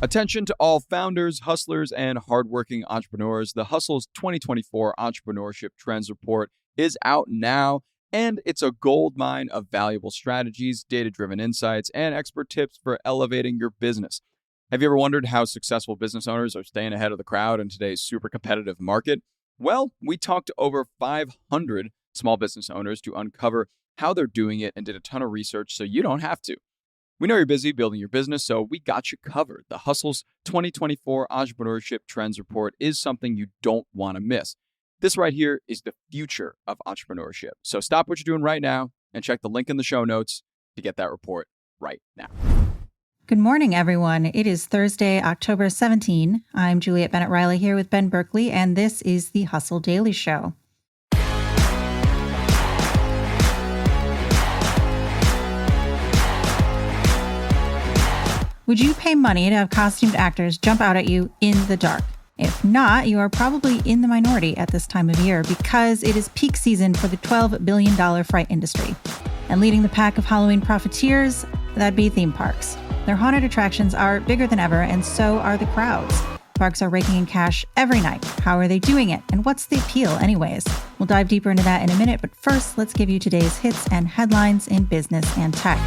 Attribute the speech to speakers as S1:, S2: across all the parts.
S1: Attention to all founders, hustlers, and hardworking entrepreneurs. The Hustle's 2024 Entrepreneurship Trends Report is out now, and it's a goldmine of valuable strategies, data-driven insights, and expert tips for elevating your business. Have you ever wondered how successful business owners are staying ahead of the crowd in today's super competitive market? Well, we talked to over 500 small business owners to uncover how they're doing it and did a ton of research so you don't have to. We know you're busy building your business, so we got you covered. The Hustle's 2024 Entrepreneurship Trends Report is something you don't want to miss. This right here is the future of entrepreneurship. So stop what you're doing right now and check the link in the show notes to get that report right now.
S2: Good morning, everyone. It is Thursday, October 17. I'm Juliet Bennett Riley here with Ben Berkley, and this is the Hustle Daily Show. Would you pay money to have costumed actors jump out at you in the dark? If not, you are probably in the minority at this time of year because it is peak season for the $12 billion fright industry. And leading the pack of Halloween profiteers, that'd be theme parks. Their haunted attractions are bigger than ever, and so are the crowds. Parks are raking in cash every night. How are they doing it? And what's the appeal anyways? We'll dive deeper into that in a minute, but first, let's give you today's hits and headlines in business and tech.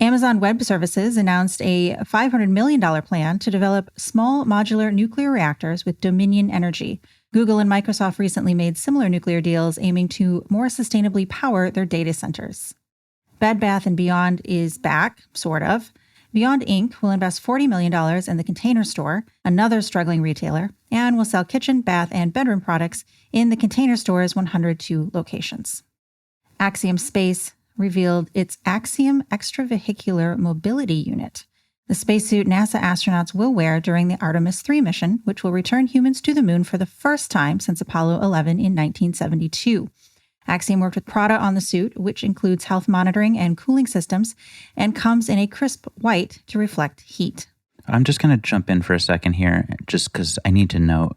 S2: Amazon Web Services announced a $500 million plan to develop small modular nuclear reactors with Dominion Energy. Google and Microsoft recently made similar nuclear deals aiming to more sustainably power their data centers. Bed Bath & Beyond is back, sort of. Beyond Inc. will invest $40 million in the Container Store, another struggling retailer, and will sell kitchen, bath, and bedroom products in the Container Store's 102 locations. Axiom Space revealed its Axiom Extravehicular Mobility Unit, the spacesuit NASA astronauts will wear during the Artemis 3 mission, which will return humans to the moon for the first time since Apollo 11 in 1972. Axiom worked with Prada on the suit, which includes health monitoring and cooling systems, and comes in a crisp white to reflect heat.
S3: I'm just going to jump in for a second here, just because I need to note,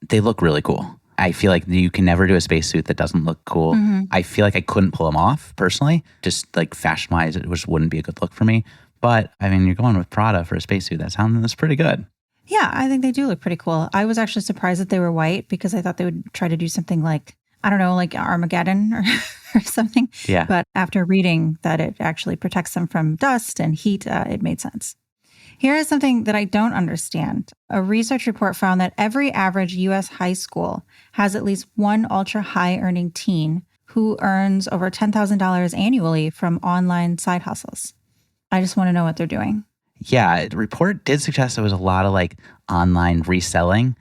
S3: they look really cool. I feel like you can never do a spacesuit that doesn't look cool. Mm-hmm. I feel like I couldn't pull them off, personally. Just like fashion-wise, it just wouldn't be a good look for me. But, I mean, you're going with Prada for a spacesuit. That's pretty good.
S2: Yeah, I think they do look pretty cool. I was actually surprised that they were white because I thought they would try to do something like, I don't know, like Armageddon or something.
S3: Yeah.
S2: But after reading that it actually protects them from dust and heat, it made sense. Here is something that I don't understand. A research report found that every average U.S. high school has at least one ultra-high earning teen who earns over $10,000 annually from online side hustles. I just want to know what they're doing.
S3: Yeah, the report did suggest there was a lot of like online reselling,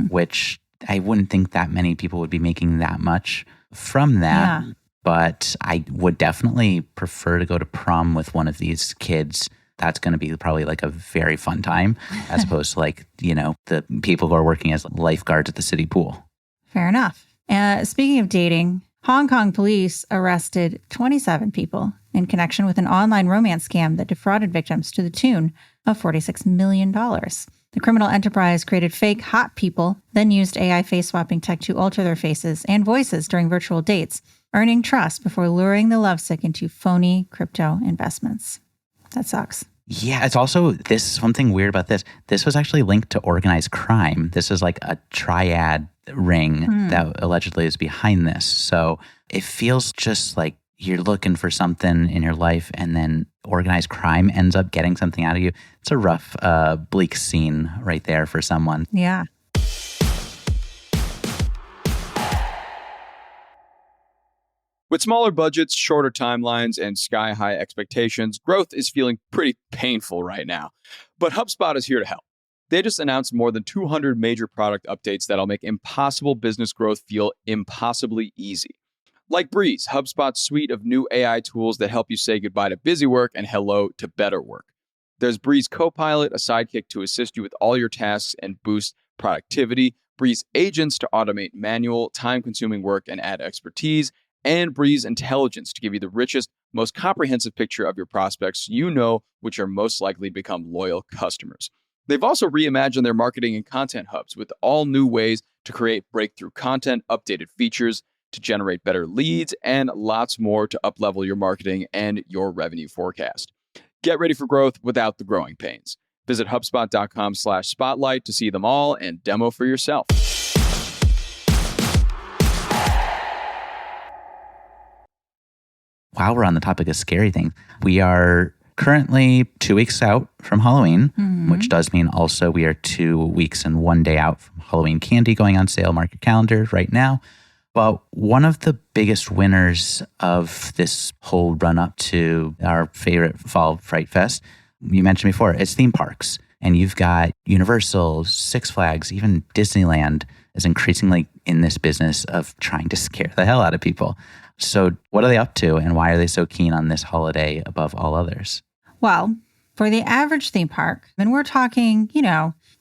S3: which I wouldn't think that many people would be making that much from that. Yeah. But I would definitely prefer to go to prom with one of these kids. That's going to be probably like a very fun time as opposed to like, the people who are working as lifeguards at the city pool.
S2: Fair enough. Speaking of dating, Hong Kong police arrested 27 people in connection with an online romance scam that defrauded victims to the tune of $46 million. The criminal enterprise created fake hot people, then used AI face swapping tech to alter their faces and voices during virtual dates, earning trust before luring the lovesick into phony crypto investments. That sucks.
S3: Yeah, it's also, this something weird about this. This was actually linked to organized crime. This is like a triad ring that allegedly is behind this. So it feels just like you're looking for something in your life and then organized crime ends up getting something out of you. It's a rough, bleak scene right there for someone.
S2: Yeah.
S1: With smaller budgets, shorter timelines, and sky-high expectations, growth is feeling pretty painful right now. But HubSpot is here to help. They just announced more than 200 major product updates that'll make impossible business growth feel impossibly easy. Like Breeze, HubSpot's suite of new AI tools that help you say goodbye to busy work and hello to better work. There's Breeze Copilot, a sidekick to assist you with all your tasks and boost productivity, Breeze Agents to automate manual, time-consuming work and add expertise, and Breeze Intelligence to give you the richest, most comprehensive picture of your prospects which are most likely to become loyal customers. They've also reimagined their marketing and content hubs with all new ways to create breakthrough content, updated features, to generate better leads, and lots more to uplevel your marketing and your revenue forecast. Get ready for growth without the growing pains. Visit HubSpot.com/spotlight to see them all and demo for yourself.
S3: While we're on the topic of scary things, we are currently 2 weeks out from Halloween, which does mean also we are 2 weeks and 1 day out from Halloween candy going on sale. Mark your calendar right now. But one of the biggest winners of this whole run up to our favorite Fall Fright Fest, you mentioned before, it's theme parks. And you've got Universal, Six Flags, even Disneyland is increasingly in this business of trying to scare the hell out of people. So what are they up to, and why are they so keen on this holiday above all others?
S2: Well, for the average theme park, and we're talking,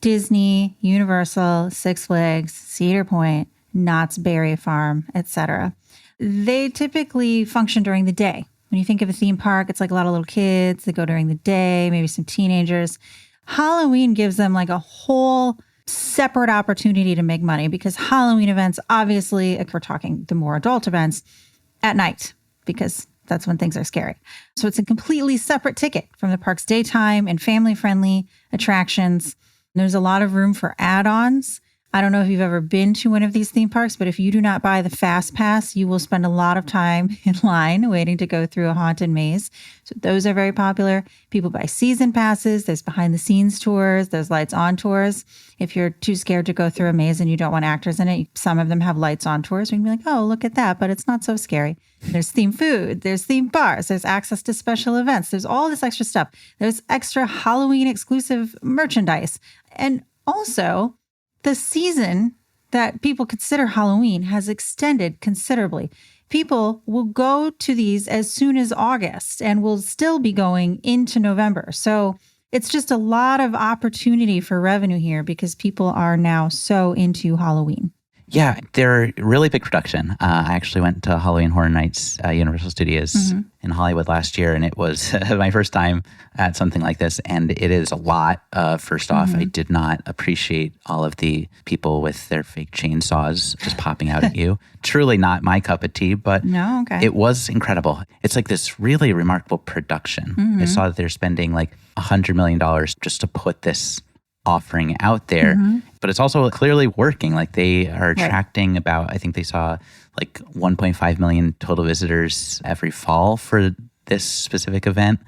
S2: Disney, Universal, Six Flags, Cedar Point, Knott's Berry Farm, etc. They typically function during the day. When you think of a theme park, it's like a lot of little kids that go during the day, maybe some teenagers. Halloween gives them like a whole separate opportunity to make money, because Halloween events, obviously, if we're talking the more adult events, at night, because that's when things are scary. So it's a completely separate ticket from the park's daytime and family-friendly attractions. There's a lot of room for add-ons. I don't know if you've ever been to one of these theme parks, but if you do not buy the Fast Pass, you will spend a lot of time in line waiting to go through a haunted maze. So those are very popular. People buy season passes. There's behind-the-scenes tours. There's lights-on tours. If you're too scared to go through a maze and you don't want actors in it, some of them have lights-on tours. You can be like, oh, look at that, but it's not so scary. There's themed food. There's themed bars. There's access to special events. There's all this extra stuff. There's extra Halloween-exclusive merchandise. And also, the season that people consider Halloween has extended considerably. People will go to these as soon as August and will still be going into November. So it's just a lot of opportunity for revenue here because people are now so into Halloween.
S3: Yeah, they're really big production. I actually went to Halloween Horror Nights, Universal Studios in Hollywood last year, and it was my first time at something like this, and it is a lot. First off, I did not appreciate all of the people with their fake chainsaws just popping out at you. Truly not my cup of tea, but it was incredible. It's like this really remarkable production. I saw that they're spending like $100 million just to put this offering out there, but it's also clearly working. Like they are attracting about, I think they saw like 1.5 million total visitors every fall for this specific event.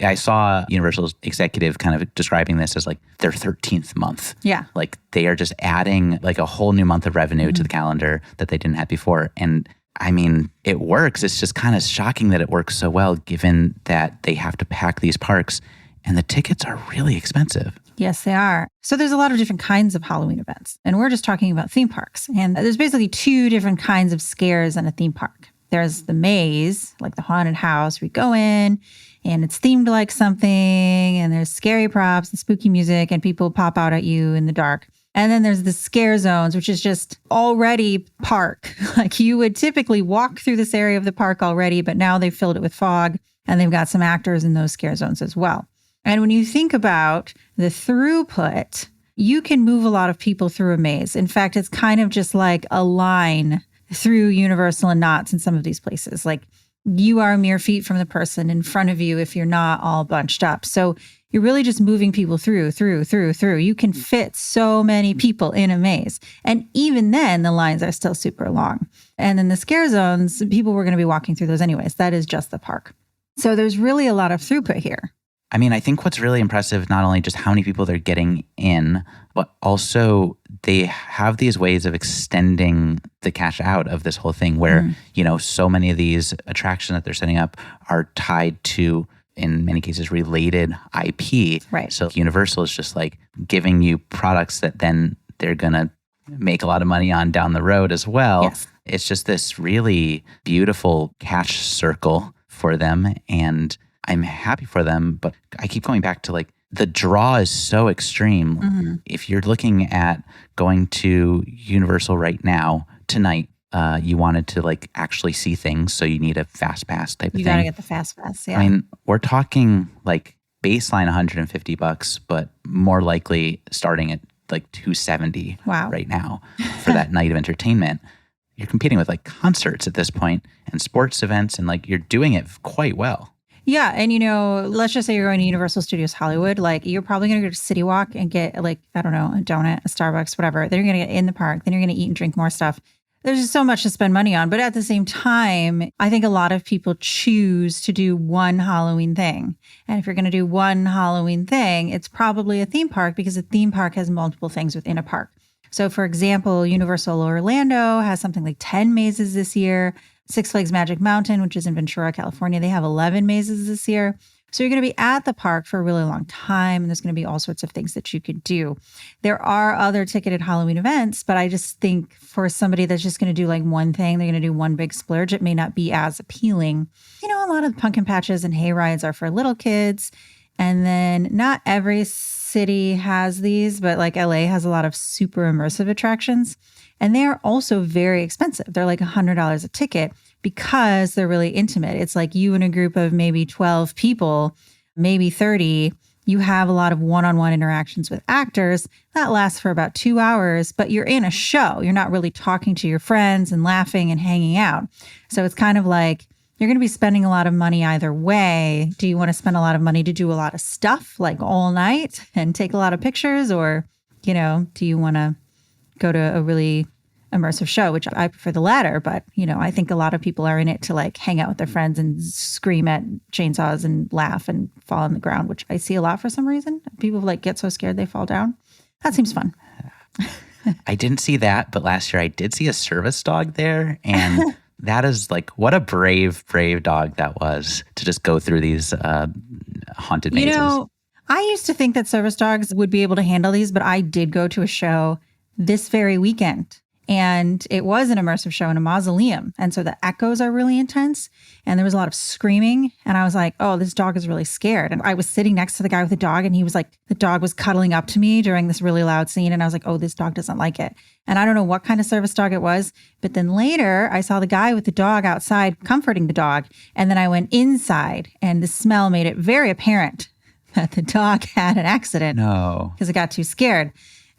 S3: I saw Universal's executive kind of describing this as like their 13th month. Yeah. Like they are just adding like a whole new month of revenue to the calendar that they didn't have before. And I mean, it works. It's just kind of shocking that it works so well, given that they have to pack these parks and the tickets are really expensive.
S2: Yes, they are. So there's a lot of different kinds of Halloween events, and we're just talking about theme parks. And there's basically two different kinds of scares in a theme park. There's the maze, like the haunted house. We go in and it's themed like something, and there's scary props and spooky music, and people pop out at you in the dark. And then there's the scare zones, which is just already park. Like you would typically walk through this area of the park already, but now they've filled it with fog, and they've got some actors in those scare zones as well. And when you think about the throughput, you can move a lot of people through a maze. In fact, it's kind of just like a line through Universal and Knott's in some of these places. Like you are mere feet from the person in front of you if you're not all bunched up. So you're really just moving people through. You can fit so many people in a maze. And even then, the lines are still super long. And in the scare zones, people were going to be walking through those anyways. That is just the park. So there's really a lot of throughput here.
S3: I mean, I think what's really impressive, not only just how many people they're getting in, but also they have these ways of extending the cash out of this whole thing where, so many of these attractions that they're setting up are tied to, in many cases, related IP.
S2: Right.
S3: So Universal is just like giving you products that then they're going to make a lot of money on down the road as well.
S2: Yes.
S3: It's just this really beautiful cash circle for them, and I'm happy for them, but I keep going back to like the draw is so extreme. If you're looking at going to Universal right now, tonight, you wanted to like actually see things, so you need a Fast Pass type of thing.
S2: You gotta get the Fast Pass, yeah.
S3: I mean, we're talking like baseline $150, but more likely starting at like $270 right now for that night of entertainment. you're competing with like concerts at this point and sports events, and like you're doing it quite well.
S2: Yeah. And, let's just say you're going to Universal Studios Hollywood. Like, you're probably going to go to City Walk and get, like, I don't know, a donut, a Starbucks, whatever. Then you're going to get in the park. Then you're going to eat and drink more stuff. There's just so much to spend money on. But at the same time, I think a lot of people choose to do one Halloween thing. And if you're going to do one Halloween thing, it's probably a theme park, because a theme park has multiple things within a park. So, for example, Universal Orlando has something like 10 mazes this year. Six Flags Magic Mountain, which is in Ventura, California, they have 11 mazes this year. So you're going to be at the park for a really long time, and there's going to be all sorts of things that you could do. There are other ticketed Halloween events, but I just think for somebody that's just going to do like one thing, they're going to do one big splurge, it may not be as appealing. A lot of the pumpkin patches and hay rides are for little kids. And then not every city has these, but like LA has a lot of super immersive attractions. And they are also very expensive. They're like $100 a ticket because they're really intimate. It's like you and a group of maybe 12 people, maybe 30. You have a lot of one-on-one interactions with actors. That lasts for about 2 hours, but you're in a show. You're not really talking to your friends and laughing and hanging out. So it's kind of like you're going to be spending a lot of money either way. Do you want to spend a lot of money to do a lot of stuff like all night and take a lot of pictures? Or, do you want to go to a really immersive show, which I prefer the latter, but I think a lot of people are in it to like hang out with their friends and scream at chainsaws and laugh and fall on the ground, which I see a lot for some reason. People like get so scared they fall down. That seems fun.
S3: I didn't see that, but last year I did see a service dog there, and that is like, what a brave dog that was to just go through these haunted mazes.
S2: I used to think that service dogs would be able to handle these, but I did go to a show this very weekend. And it was an immersive show in a mausoleum. And so the echoes are really intense. And there was a lot of screaming. And I was like, oh, this dog is really scared. And I was sitting next to the guy with the dog. And he was like, the dog was cuddling up to me during this really loud scene. And I was like, oh, this dog doesn't like it. And I don't know what kind of service dog it was. But then later I saw the guy with the dog outside comforting the dog. And then I went inside, and the smell made it very apparent that the dog had an accident.
S3: No.
S2: Because it got too scared.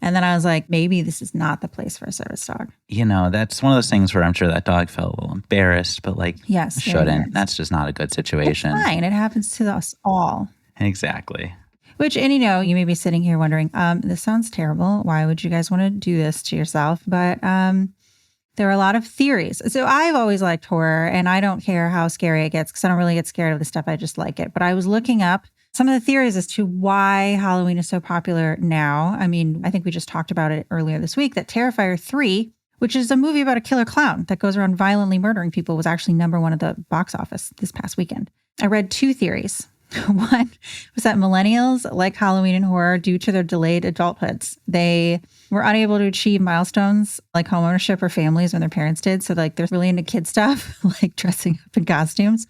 S2: And then I was like, maybe this is not the place for a service dog.
S3: That's one of those things where I'm sure that dog felt a little embarrassed, but like,
S2: yes,
S3: shouldn't. That's just not a good situation.
S2: It's fine. It happens to us all.
S3: Exactly.
S2: Which, and you may be sitting here wondering, this sounds terrible. Why would you guys want to do this to yourself? But there are a lot of theories. So I've always liked horror, and I don't care how scary it gets because I don't really get scared of the stuff. I just like it. But I was looking up some of the theories as to why Halloween is so popular now. I mean, I think we just talked about it earlier this week, that Terrifier 3, which is a movie about a killer clown that goes around violently murdering people, was actually #1 at the box office this past weekend. I read 2 theories. One was that millennials like Halloween and horror due to their delayed adulthoods. They were unable to achieve milestones like homeownership or families when their parents did. So like they're really into kid stuff, like dressing up in costumes.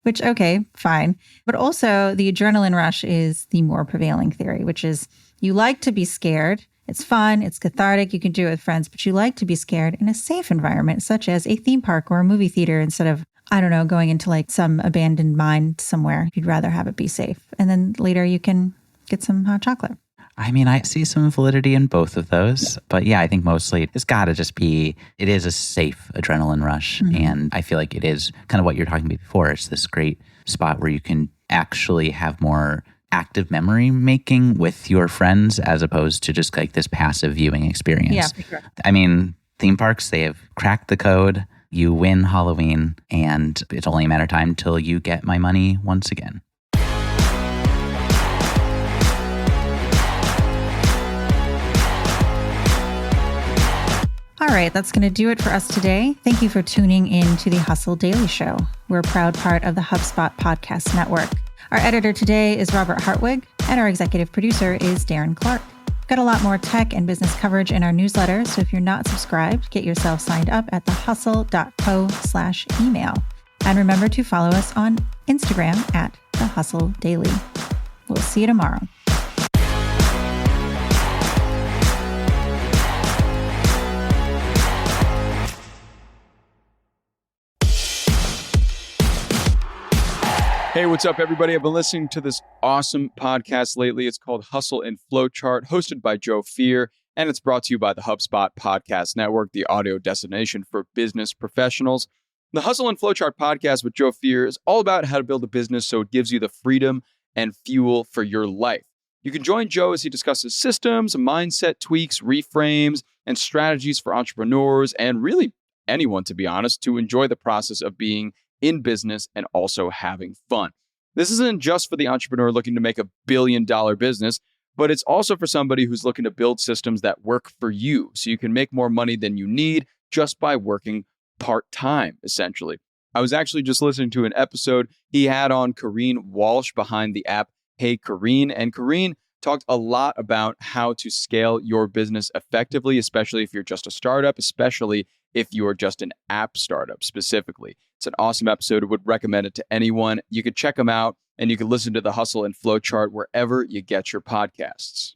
S2: Which, okay, fine. But also the adrenaline rush is the more prevailing theory, which is you like to be scared. It's fun. It's cathartic. You can do it with friends, but you like to be scared in a safe environment, such as a theme park or a movie theater, instead of, I don't know, going into like some abandoned mine somewhere. You'd rather have it be safe. And then later you can get some hot chocolate.
S3: I mean, I see some validity in both of those. But yeah, I think mostly it's got to just be, it is a safe adrenaline rush. Mm-hmm. And I feel like it is kind of what you're talking about before. It's this great spot where you can actually have more active memory making with your friends as opposed to just like this passive viewing experience.
S2: Yeah, for sure.
S3: I mean, theme parks, they have cracked the code. You win Halloween, and it's only a matter of time till you get my money once again.
S2: All right, that's going to do it for us today. Thank you for tuning in to the Hustle Daily Show. We're a proud part of the HubSpot Podcast Network. Our editor today is Robert Hartwig, and our executive producer is Darren Clark. We've got a lot more tech and business coverage in our newsletter, so if you're not subscribed, get yourself signed up at thehustle.co/email. And remember to follow us on Instagram at The Hustle Daily. We'll see you tomorrow.
S1: Hey, what's up, everybody? I've been listening to this awesome podcast lately. It's called Hustle and Flowchart, hosted by Joe Fear. And it's brought to you by the HubSpot Podcast Network, the audio destination for business professionals. The Hustle and Flowchart podcast with Joe Fear is all about how to build a business so it gives you the freedom and fuel for your life. You can join Joe as he discusses systems, mindset tweaks, reframes, and strategies for entrepreneurs and really anyone, to be honest, to enjoy the process of being in business and also having fun. This isn't just for the entrepreneur looking to make $1 billion business, but it's also for somebody who's looking to build systems that work for you so you can make more money than you need just by working part-time, essentially. I was actually just listening to an episode he had on Kareen Walsh behind the app Hey Kareen, and Kareen talked a lot about how to scale your business effectively, especially if you're just a startup, especially if you are just an app startup specifically. It's an awesome episode. I would recommend it to anyone. You could check them out and you can listen to the Hustle and Flow Chart wherever you get your podcasts.